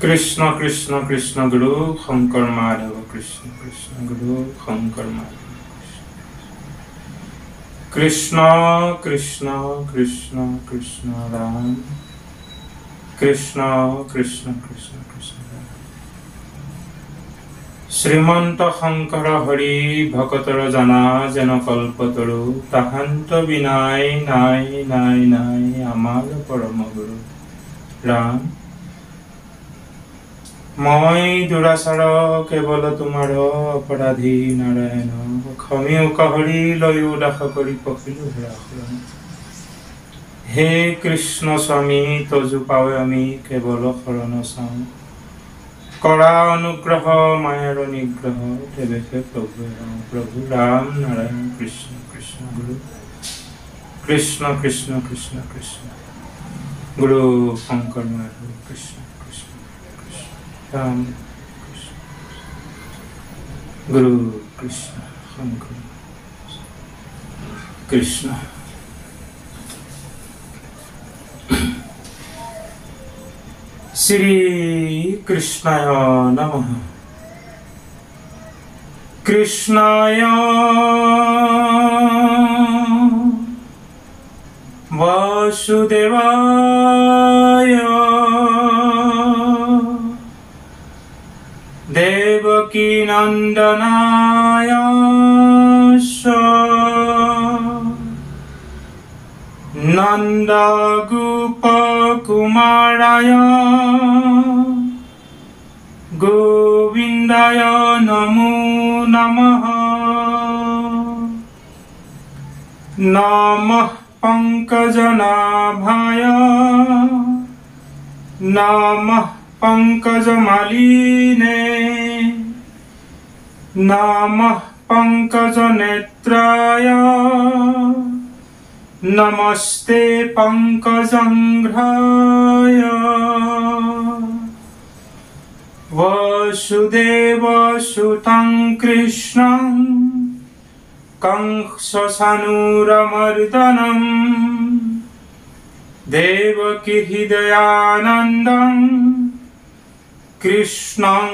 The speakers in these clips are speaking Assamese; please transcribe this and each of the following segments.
कृष्ण कृष्ण कृष्ण गुरु शंकर माधव कृष्ण कृष्ण गुरु शंकर माधव कृष्ण कृष्ण कृष्ण कृष्ण राम कृष्ण कृष्ण कृष्ण कृष्ण श्रीमंत शंकर हरि भकतर जाना जेन कल्पतरु ताहांत बिनाय नाय नाय नाय आमार परम गुरु राम মই দুরাচার কেবল তোমার অপরাধী নারায়ণ ক্ষমিও কাহরি লয়ো দাস করি পখিলো হেৰাশৰণ হে কৃষ্ণ স্বামী তজু পাৱে আমি কেবল শৰণ চাওঁ কৰা অনুগ্ৰহ মায়াৰ নিগ্ৰহ দেৱেশে প্ৰভু প্ৰভু ৰাম নাৰায়ণ কৃষ্ণ কৃষ্ণ গুৰু কৃষ্ণ কৃষ্ণ কৃষ্ণ কৃষ্ণ গুৰু শংকৰ মাধৱ কৃষ্ণ কৃষ্ণ কৃষ্ণ राम गुरु कृष्ण शंकर कृष्ण श्री कृष्णाय नमः कृष्णाय वासुदेवाय देवकी नंदनाय नंद गोप कुमाराय गोविंदाय नमो नमः नमः पंकजनाभाय नमः पंकजमालिने नमः पंकजनेत्राय नमस्ते पंकजंघ्राय वसुदेवसुतं कृष्णं कंसचाणूरमर्दनं देवकी हृदयानन्दं कृष्णं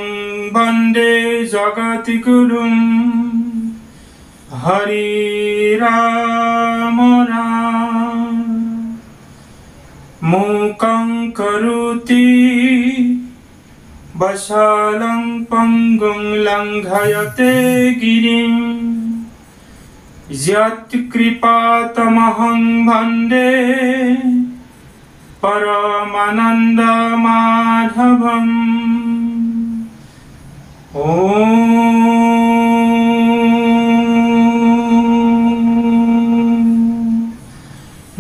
वन्दे जगद्गुरुं हरि राम राम मूकं करोति वशालं पङ्गुं लङ्घयते गिरिं यत्कृपातमहं वन्दे परमानन्दमाधवम् ॐ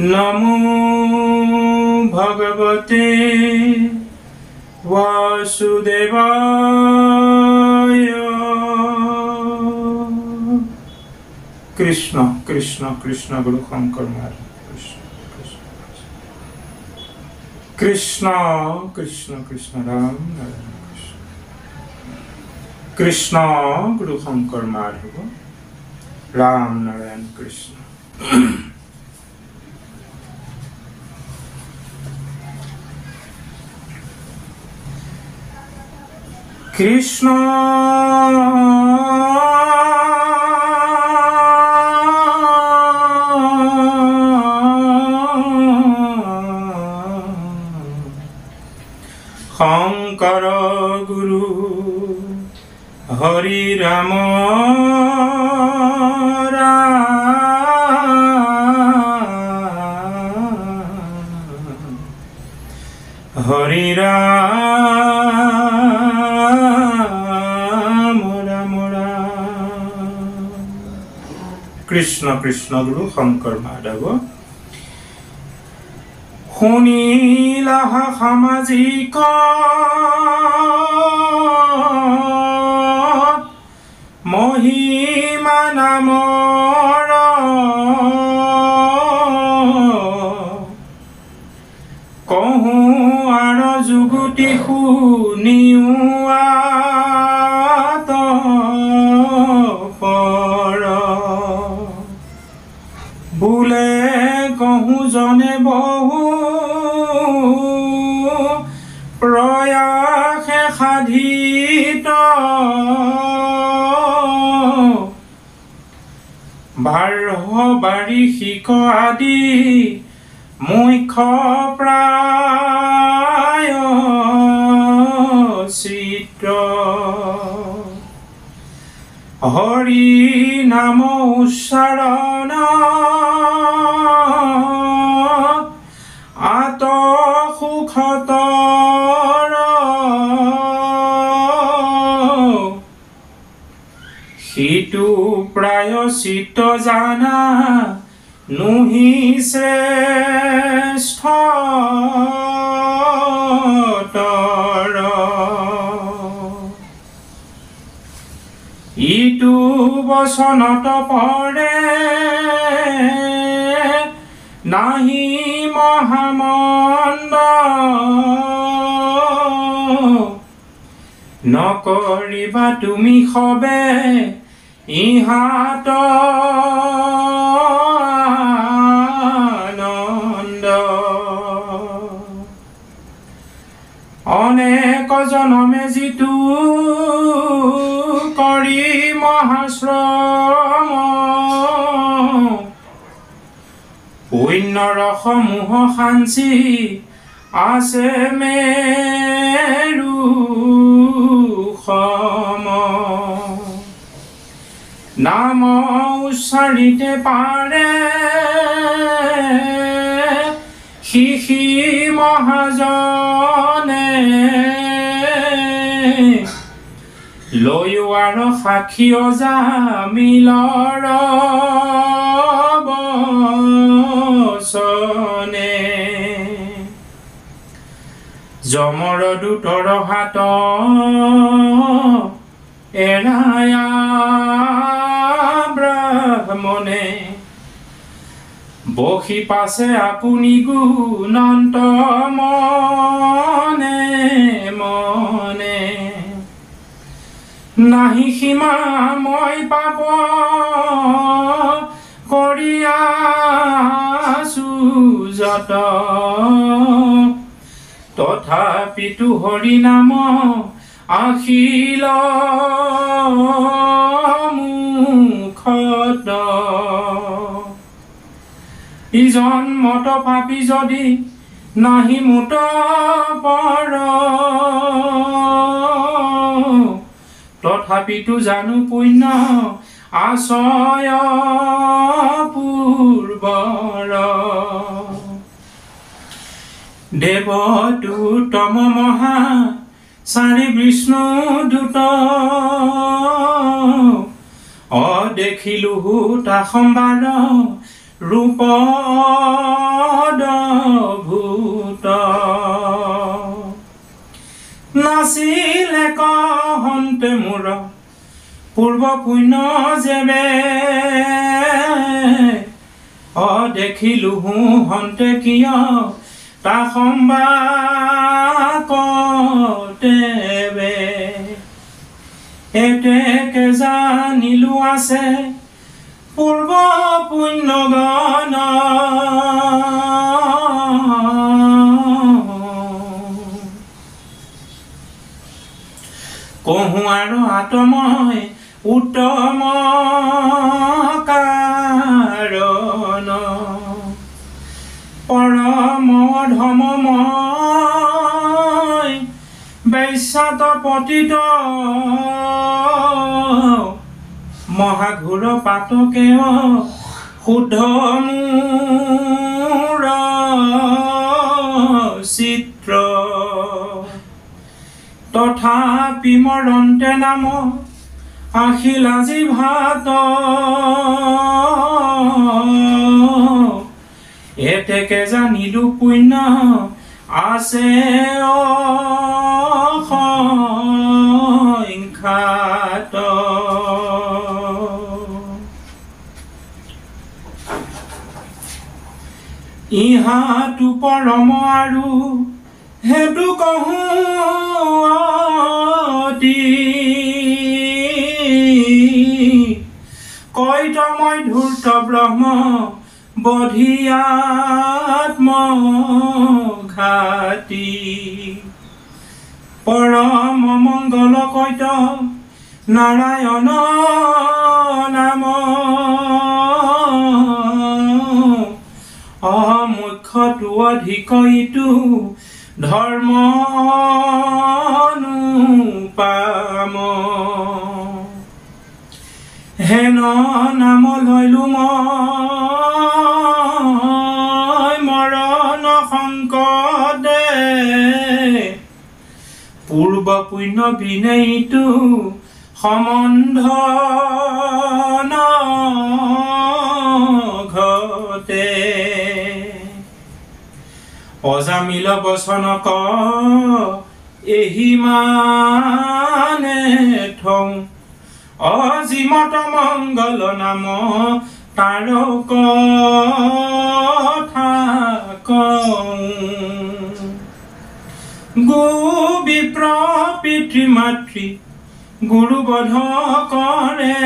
नमो भगवते वासुदेवाय कृष्ण कृष्ण कृष्ण गुरु शंकर माधव कृष्ण कृष्ण कृष्ण राम नारायण कृष्ण गुरु शंकर माधव राम नारायण कृष्ण कृष्ण शंकर गुरु हरि राम हरि राम राम राम कृष्ण कृष्ण गुरु शंकर माधव শুনিলা সামাজিক মহিমা নামৰ কহো আৰু যুগুটি শুনিওৱাত পৰ বোলে কহো জনে বহু प्रयास সাধিত বাৰহ বাৰিষিক আদি মুখ্য প্ৰায় চিত্ৰ হৰি নাম উচ্চাৰণ আত সুখতৰ সিটো প্ৰায়চিত জানা নুহি শ্ৰেষ্ঠ ইটো বচনত পৰে নাহি মহামন্দ নকৰিবা তুমি সবে ইহাত আনন্দ অনেক জনমে যিটো কৰি মহাশ্ৰম পুণ্যৰ সমূহ সাঞ্চি আছে মেৰু সম নাম উচ্চাৰিতে পাৰে শিশি মহাজনে লৈও আৰু সাক্ষী অজামিলৰ বচনে যমৰ দূতৰ হাত এৰায়া ব্ৰাহ্মণে বহি পাছে আপুনি গুণন্ত মনে মনে নাহি সীমা মই পাপ কৰি আছো যত তথাপিতো হৰি নাম আখিল মুখত ইজন মত পাপি যদি নাহি মুত পৰ তথাপিতো জানো পুণ্য আশয় পূৰ্বৰ দেৱদূতম মহা চাৰি বিষ্ণু দূত দেখিলো তা সম্বাৰ ৰূপ অদ্ভুত নাছিলে কহন্তে মোৰ পূৰ্ব পুণ্য যেবে দেখিলো হন্তে কিয় তা সম্বাকতেবে এতেকে জানিলো আছে পূৰ্ব পুণ্য গণ কহু আৰু আত্মই উত্তম কাৰণ পৰম ধৰ্মময় বৈশ্যাত পতিত মহাঘোৰ পাতকে শুদ্ধ মূৰ চিত্ৰ তথাপি মৰন্তে নাম আহিলা জিভাত এতেকে জানিলো পুণ্য আছে অসংখ্যাত ইহাতো পৰম আৰু হেতু কহু কৈতময় ধূৰ্ত ব্ৰহ্ম বধিয়াত্ম ঘাতি পৰম মংগল কৈত নাৰায়ণ নাম মুখ্যটো অধিক ইটো ধৰ্ম পাম হেন নাম লৈলো মই মৰণ সংকটে পূৰ্ব পুণ্য বিনেইটো সম্বন্ধ ঘটে অজামিল বচন ক এহি মানে থওঁ অজিমত মংগল নাম তাৰ কথা কওঁ গো বিপ্ৰ পিতৃ মাতৃ গুৰুবধ কৰে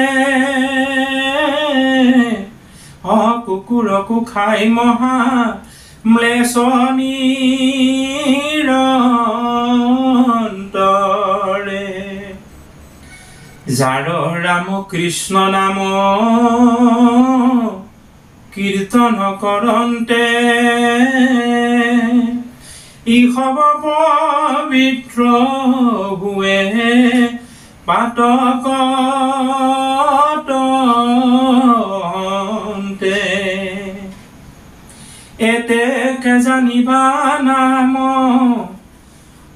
কুকুৰকো খাই মহা ম্লেচ্ছনিৰন্তৰে যাৰ ৰাম কৃষ্ণ নাম কীৰ্তন কৰন্তে ইহব পবিত্ৰ হুৱে পাতকতে এতেকে জানিবা নাম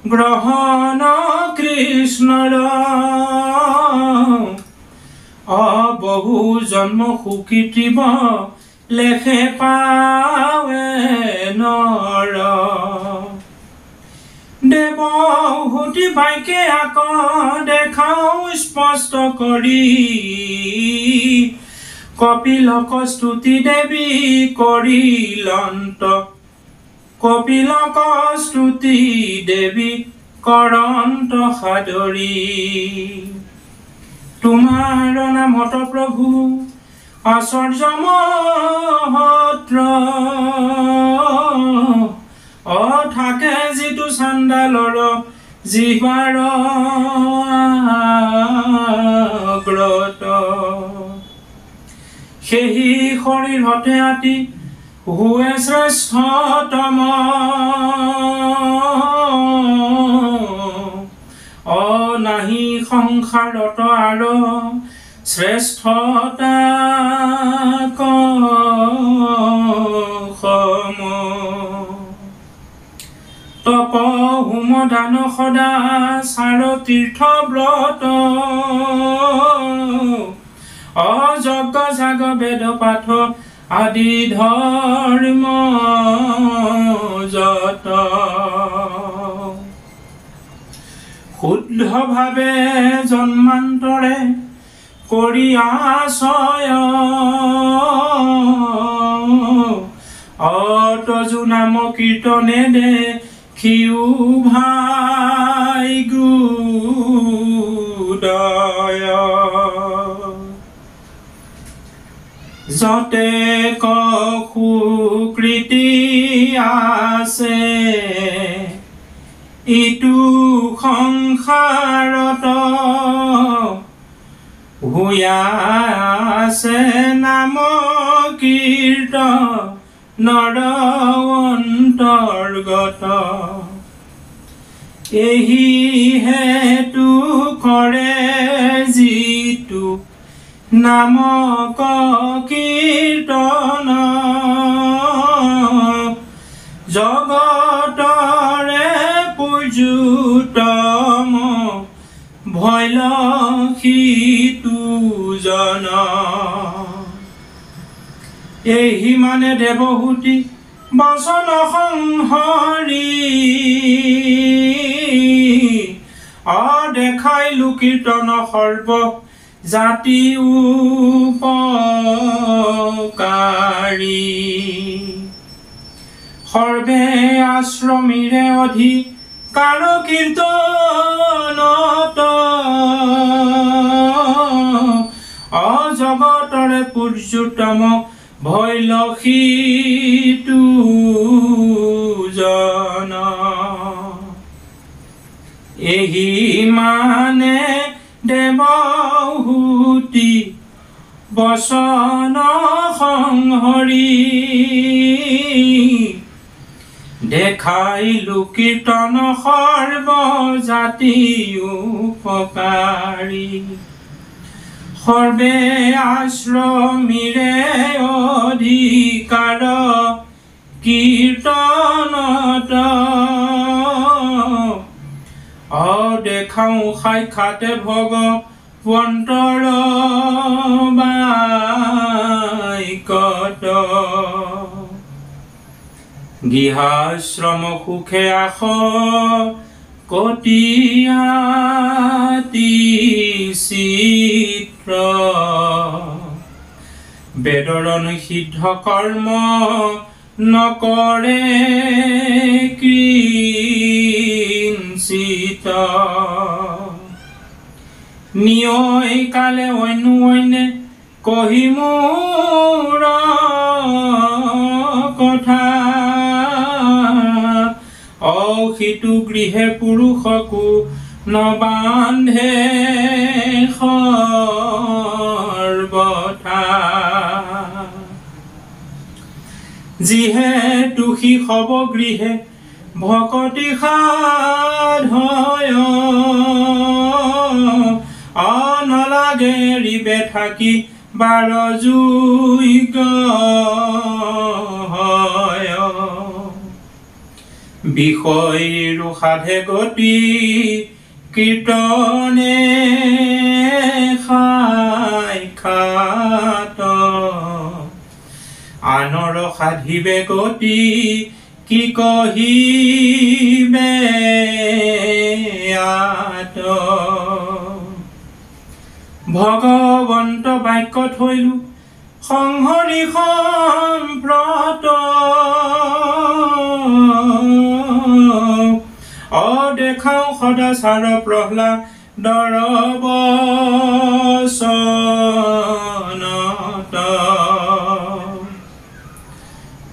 গ্ৰহণ কৃষ্ণৰ বহু জন্ম সুকৃতিব লেখে পাৱে নৰ দেৱহুতি বাইকে আক দেখাও স্পষ্ট কৰি কপিলক স্তুতি দেৱী কৰিলন্ত কপিলক স্তুতি দেৱী কৰন্ত সাদৰী তোমাৰ নামত প্ৰভু আশ্চৰ্য মহত্ৰ থাকে যিটো চাণ্ডালৰ জিহ্বাৰ গ্ৰত সেই শৰীৰতে আতি হুৱে শ্ৰেষ্ঠতম নাহি সংসাৰত আৰু শ্ৰেষ্ঠতা সম তপ হোম দান সদা চাৰ তীৰ্থ ব্ৰত যজ্ঞ যাগ বেদ পাঠ আদি ধৰ্ম যত শুদ্ধ ভাৱে জন্মান্তৰে কৰি আশয় তজু নাম কীৰ্তনে দে খিউ ভাই গুদয় যতে সুকৃতি আছে ইটো সংসাৰত হুয়া আছে নাম কীৰ্তনৰ অন্তৰ্গত এহি হেতু কৰে যিটো নামক কীৰ্তন জগতৰে পূজ্যতম ভৈলসিতু জন এহি মানে দেৱহূতি বচন সংহৰি দেখাইলো কীৰ্তন সৰ্ব জাতি উপকাৰী সৰ্বে আশ্ৰমীৰে অধিকাৰ কীৰ্তনত জগতৰে পূজ্যতম ভৈলসিতু জন এহি মানে দেৱহূতি বচন সংহৰি দেখাইলো কীৰ্তন সৰ্বজাতি উপকাৰী সৰ্বে আশ্ৰমীৰে অধিকাৰ কীৰ্তনত দেখাওঁ সাক্ষাতে ভগৱন্তৰ বাক্যত গৃহাশ্ৰম সুখে আস কটিয়াতি চিত্ৰ বেদৰ নিষিদ্ধ কৰ্ম নকৰে কিঞ্চিত নিয়ৈ কালে অন্যে কহি মোৰ কথা অসিতু গৃহে পুৰুষকো নবান্ধে সৰ্বথা যিহেতু সি হব গৃহে ভকতি সাধয় নলাগে ৰিবে থাকি বাৰ যোগ্য হয় বিষয়ৰো সাধে গতি কীৰ্তনে সাক্ষাৎ আনৰ সাধিবে গতি কি কহিবে আত ভগৱন্ত বাক্য থৈলো সংহৰি সম্প্ৰত দেখাওঁ সদাচাৰ প্ৰহ্লাদৰ বচনত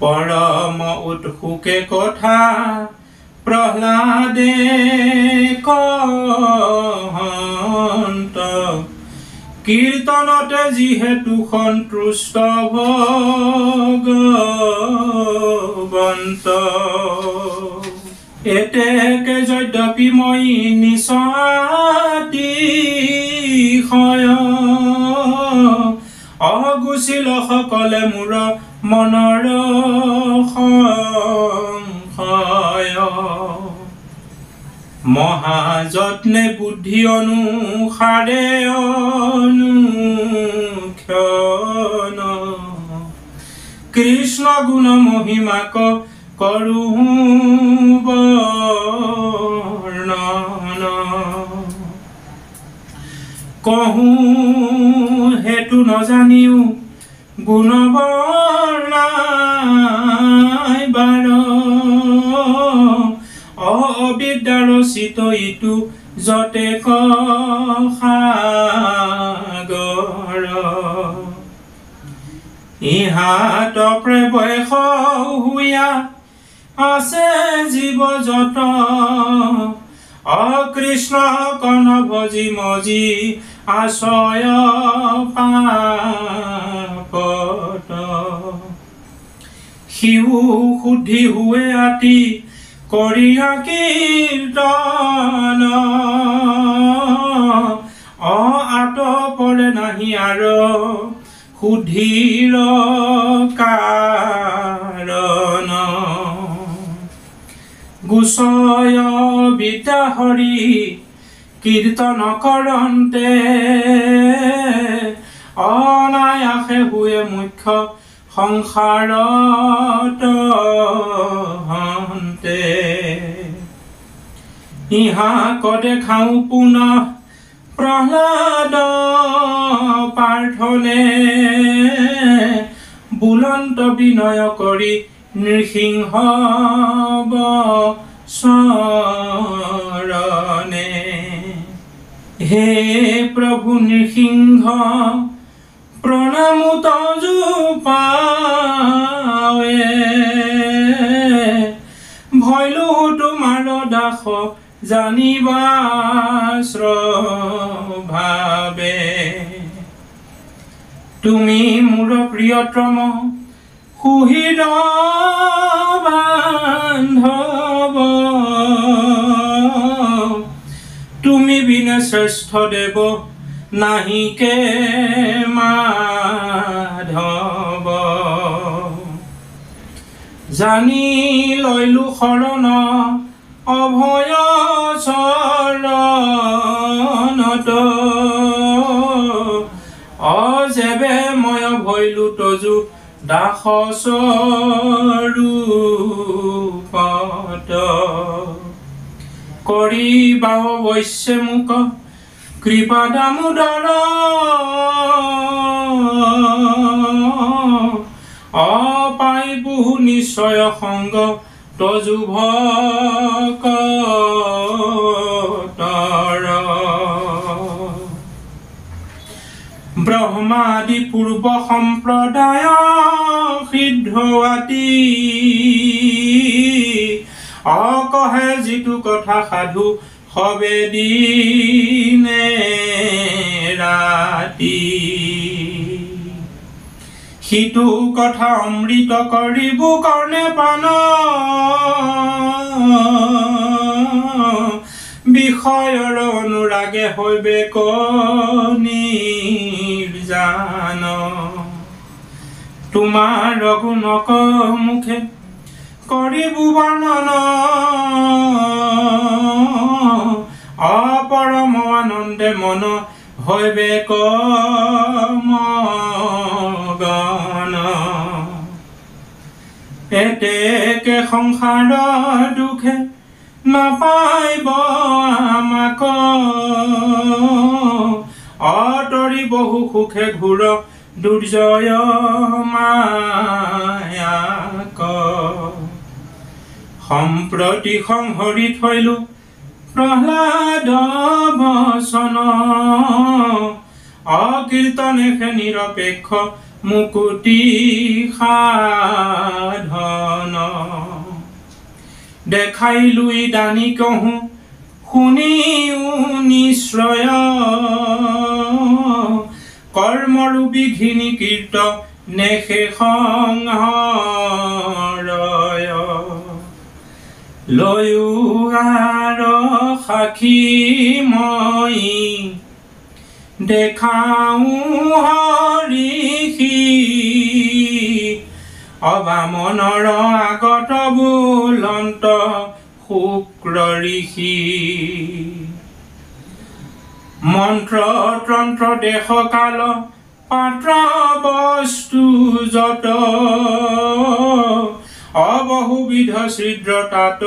পৰম উৎসুকে কথা প্ৰহ্লাদে কহন্ত কীৰ্তনতে যিহেতু সন্তুষ্ট ভগৱন্ত এতেকে যদ্যপি মই নিচাতিশয় অগুচিল সকলে মোৰ মনৰ সংশয় মহাযত্নে বুদ্ধি অনুসাৰে অনুক্ষণ কৃষ্ণ গুণ মহিমাক কৰো বৰ্ণন কহো হেতু নজানিও গুণ বৰ্ণাই বাৰ অবিদ্যাৰ চিত ইটো যতে সাগৰ ইহাত প্ৰেবয়স হুয়া আছে জীৱ যত অকৃষ্ণ কণ ভজি মজি আশ্ৰয় পাপত শিহু শুদ্ধি হুৱে আতি কৰিয়া কীৰ্তন আত পৰে নাহি আৰু শুদ্ধিৰ কাৰণ গুচয় বিদ্যা হৰি কীৰ্তন কৰন্তে অনায়াসে হুৱে মুখ্য সংসাৰত হন্তে ইহাক দেখাওঁ পুনঃ প্ৰহ্লাদ প্ৰাৰ্থনে বুলন্ত বিনয় কৰি নৃসিংহ বচৰণে হে প্ৰভু নৃসিংহ প্ৰণাম তজু পাৱে ভৈলো তোমাৰ দাস জানিবা স্বভাৱে তুমি মোৰ প্ৰিয়তম সুহৃদ বান্ধৱ তুমি বিনে শ্ৰেষ্ঠ দেৱ নাহিকে মাধৱ জানি লৈলো শৰণ অভয় চৰণত অজেবে মই ভৈলো তজু দাস স্বৰূপত কৰিবা অৱশ্যে মোক কৃপা দামোদৰ অপাই বহু নিশ্চয় সংগ তজু ভকতৰ ব্ৰহ্মাদি পূৰ্ব সম্প্ৰদায় সিদ্ধৱাতী অকহে যিটো কথা সাধু হবে দিনে ৰাতি সিটো কথা অমৃত কৰিব কৰ্ণে পান বিষয়ৰ অনুৰাগে হৈবে নিৰ্জান তোমাৰ ৰঘুনক মুখে কৰিব বৰ্ণন অপৰম আনন্দে মন হৈবে মগন এতেকে সংসাৰৰ দুখে নাপাইব আমাক অতৰি বহু সুখে ঘূৰ দুৰ্জয় মায়াক সম্প্ৰতি সংহৰি থৈলো প্ৰহ্লাদ বচন অকীৰ্তনেহে নিৰপেক্ষ মুকুতি সাধন দেখাইলুই দানি কহো শুনিও নিশ্চয় কৰ্মৰো বিঘিনি কীৰ্ত নেখে সংহৰয় লৈও আৰ সাক্ষী মই দেখাও হৰিষি অবামনৰ আগত বুলন্ত শুক্ৰ ঋষি মন্ত্ৰ তন্ত্ৰ দেশ কাল পাত্ৰ বস্তু যত অবহুবিধ ছিদ্ৰ তাত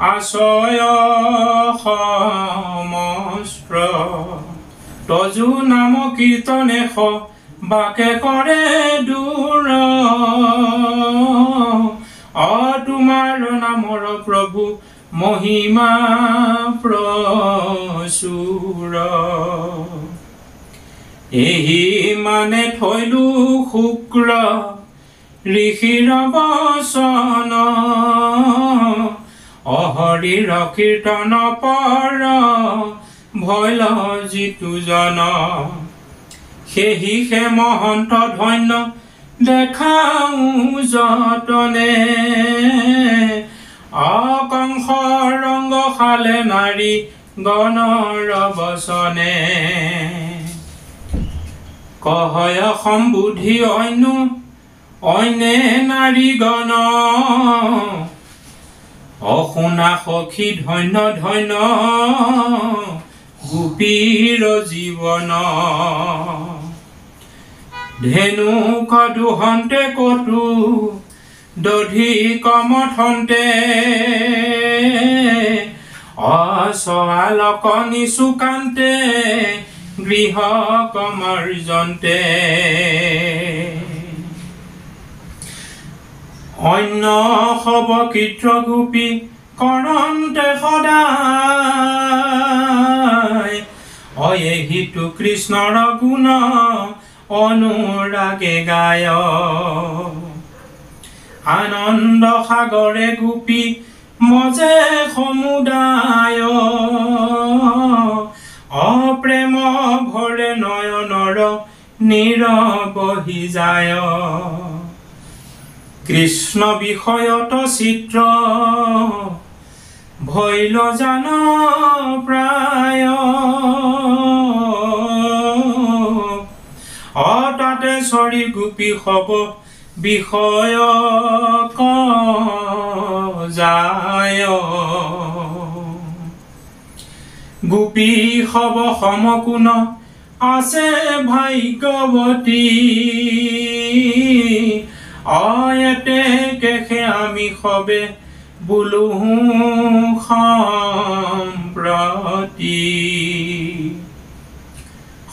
আশ্ৰয় সমস্ত্ৰ তজু নাম কীৰ্তনে বাকে কৰে দূৰ তোমাৰ নামৰ প্ৰভু মহিমা প্ৰচুৰ এহি মানে থৈলো শুক্ৰ ঋষিৰ বচন অহৰিৰ কীৰ্তন পৰ ভৈল যিটো জন সেহি সে মহন্ত ধন্য দেখাও যতনে অকংস ৰংগ খালে নাৰী গণৰ বচনে কহয় সম্বুদ্ধি অন্যে নাৰী গণ অশুনা সখী ধন্য ধন্য গোপীৰ জীৱন ধেনুক দুহন্তে কটু দধি কমঠন্তে অসৱালক নিচুকান্তে গৃহ কমৰ্জন্তে অন্য সব কীৰ্ত গোপী কৰন্তে সদায় অয়েহিতু কৃষ্ণৰ গুণ অনুৰাগে গায় আনন্দ সাগৰে গোপী মজে সমুদায় অপ্ৰেম ভৰে নয়নৰ নীৰবহি যায় কৃষ্ণ বিষয়ত চিত্ৰ ভৈল জান প্ৰায় তাতে চৰি গোপী হব বিষয় যায় গোপী হব সমকুণ আছে ভাগ্যৱতী এতে কেখে আমি সবে বোলো সম্প্ৰতি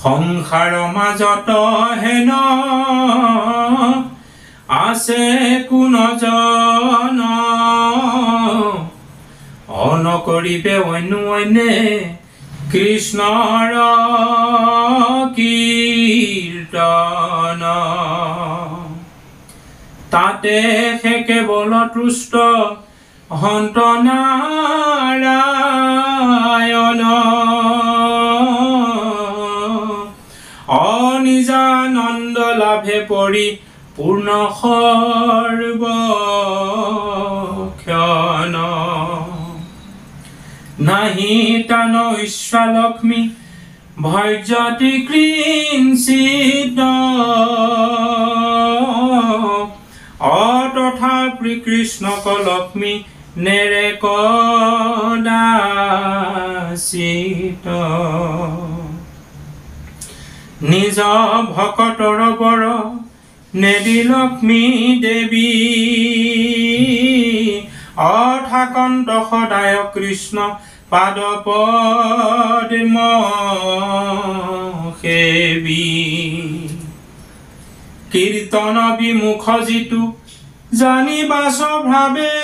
সংসাৰ মাজত হেন আছে কোনজন অনকৰিবে অন্যে কৃষ্ণৰ কীৰ্তন তাতে সে কেৱল তুষ্ট হন্ত নাৰায়ণ অনিজানন্দ লাভে পৰি পূৰ্ণ সৰ্বক্ষণ নাহি তান ঈশ্বৰলক্ষ্মী ভজ্যতি ক্লিঞ্চিত তথাপি কৃষ্ণক লক্ষ্মী নেৰে কদাচিত নিজ ভকতৰ বৰ নেদি লক্ষ্মী দেৱী অথাকন্ত সদায় কৃষ্ণ পাদ পদ্ম সেবী কীৰ্তন বিমুখ যিটো জানিবা স্বভাৱে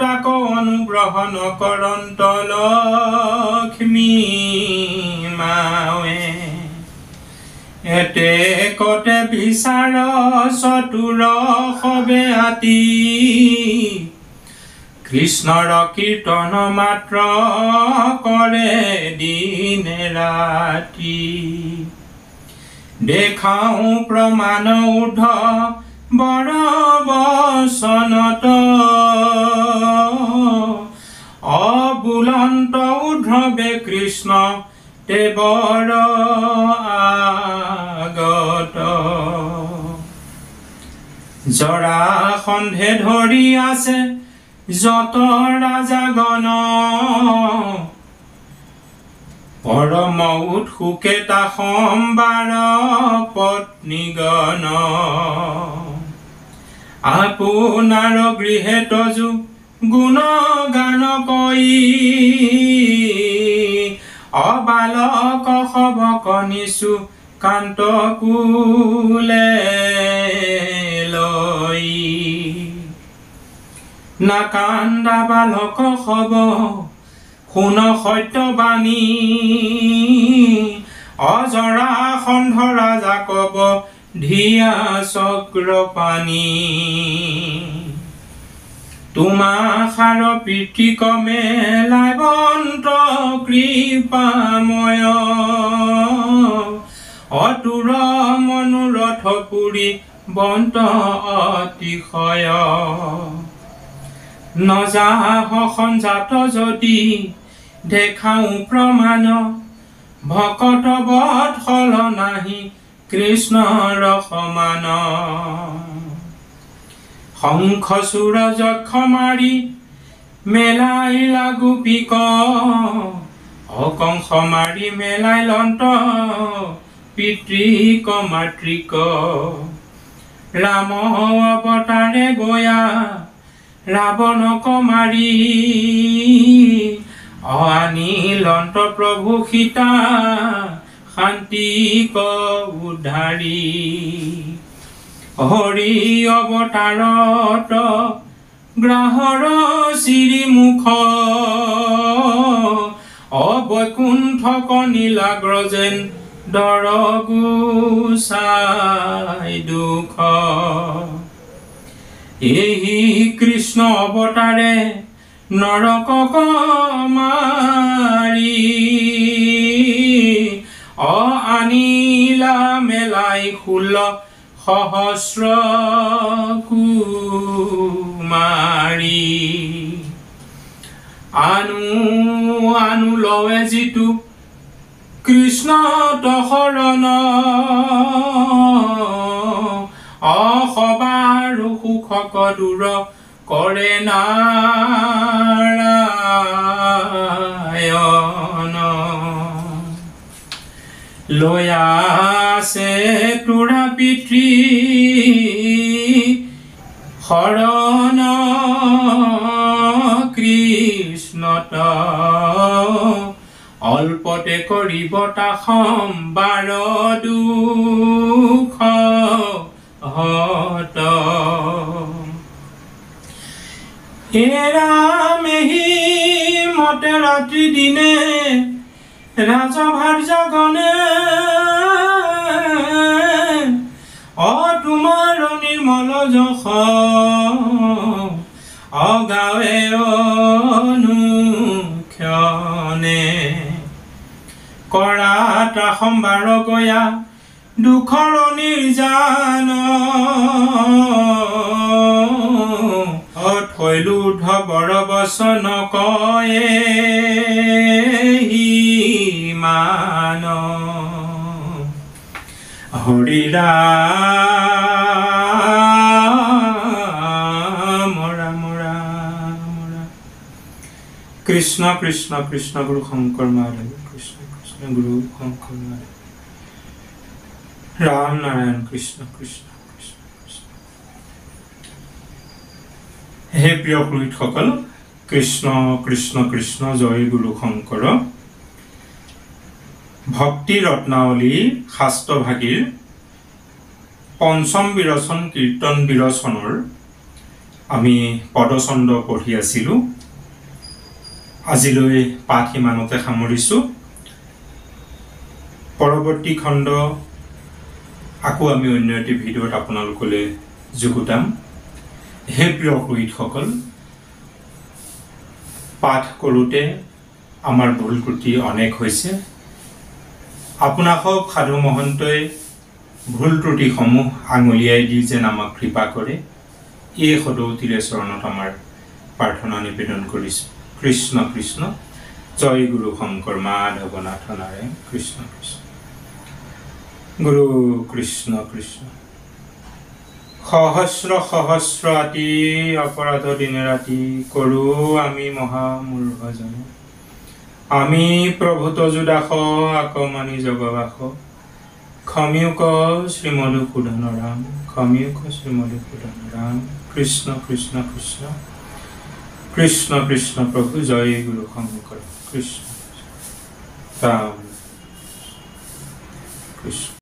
তাক অনুগ্ৰহ নকৰন্ত লক্ষ্মী মাৱে এতে কতে বিচাৰ চতুৰ সবে আতি কৃষ্ণৰ কীৰ্তন মাত্ৰ কৰে দিনে ৰাতি দেখাও প্ৰমাণ উৰ্ধ বৰ বচনত অবুলন্ত উৰ্ধবে কৃষ্ণ দেৱৰ আগত জৰাসন্ধে ধৰি আছে যত ৰাজাগণ পৰম উৎসুকে তা সম্বাৰ পত্নীগণ আপোনাৰ গৃহে তজু গুণ গান কৰি অবালক সবক নিচু কান্ত কুলে লৈ নাকান্দা বালক হব শুন সত্যবাণী অজৰাসন্ধ ৰাজা কব ধিয়া চক্ৰ পানী তোমাষাৰ প্ৰীতি কমে লাভন্ত কৃপাময় অতুৰ মনোৰথ পুৰি বন্ত অতিশয় নজাহ সঞ্জাত যদি দেখাও প্ৰমাণ ভকত বৎসল নাহি কৃষ্ণৰ সমান শংখ চূৰ যক্ষ মাৰি মেলাইলা গোপীক অকংস মাৰি মেলাই লন্ত পিতৃক মাতৃক ৰাম অৱতাৰে গয়া ৰাৱণক মাৰি আনিলন্ত প্ৰভু সীতা শান্তিক উদ্ধাৰি হৰি অৱতাৰত গ্ৰাহৰ শ্ৰীমুখ অবৈকুণ্ঠক নীলাগ্ৰ যেন দৰ গুচাই দুখ এই কৃষ্ণ অৱতাৰে নৰকক মাৰি আনিলা মেলাই 16 সহস্ৰ কুমাৰী আনু লৱে যিটো কৃষ্ণ শৰণ সবাৰ সুখক দূৰ কৰে নাৰায়ণ লৈ আছে তোৰা পিতৃ শৰণ কৃষ্ণত অল্পতে কৰিব তা সম্বাৰ দুখ হত এৰামেহি মতে ৰাত্ৰি দিনে ৰাজভাৰ্য গণে তোমাৰ নিৰ্মল যশ অগাৱে অনুক্ষণে কৰাটা সম্বাৰ গয়া দুখৰ নিৰ্জান থৈলো ধবৰ বচন কয়ে মান হৰি ৰাম ৰাম ৰাম কৃষ্ণ কৃষ্ণ কৃষ্ণ গুৰু শংকৰ মাধৱ কৃষ্ণ কৃষ্ণ গুৰু শংকৰ মাধৱ ৰাম নাৰায়ণ কৃষ্ণ কৃষ্ণ কৃষ্ণ কৃষ্ণ হে প্ৰিয় পুৰোহিতসকল কৃষ্ণ কৃষ্ণ কৃষ্ণ জয় গুৰু শংকৰ ভক্তি ৰত্নাৱলী শাস্ত্ৰভাগীৰ পঞ্চম বিৰচন কীৰ্তন বিৰচনৰ আমি পদচন্দ পঢ়ি আছিলোঁ আজিলৈ পাঠ ইমানতে সামৰিছোঁ পৰৱৰ্তী খণ্ড আকৌ আমি অন্য এটি ভিডিঅ'ত আপোনালোকলৈ যুগুতাম হে প্ৰিয় পুৰোহিতসকল পাঠ কৰোঁতে আমাৰ ভুল ত্ৰুটি অনেক হৈছে আপোনাসক সাধু মহন্তই ভুল ত্ৰুটিসমূহ আঙুলিয়াই দি যেন আমাক কৃপা কৰে এই সদৌতিৰে চৰণত আমাৰ প্ৰাৰ্থনা নিবেদন কৰিছোঁ কৃষ্ণ কৃষ্ণ জয় গুৰু শংকৰ মাধৱ নাথ নাৰায়ণ কৃষ্ণ কৃষ্ণ গুৰু কৃষ্ণ কৃষ্ণ সহস্ৰ সহস্ৰ আতি অপৰাধ দিনে ৰাতি কৰো আমি মহামূৰ্খজন আমি প্ৰভূত যুদাস আকমানি জগবাস ক্ষমিউক শ্ৰীমধুসূদন ৰাম ক্ষমিউক শ্ৰীমধুসূদন ৰাম কৃষ্ণ কৃষ্ণ কৃষ্ণ কৃষ্ণ কৃষ্ণ প্ৰভু জয় গুৰু শংকৰ কৃষ্ণ ৰাম কৃষ্ণ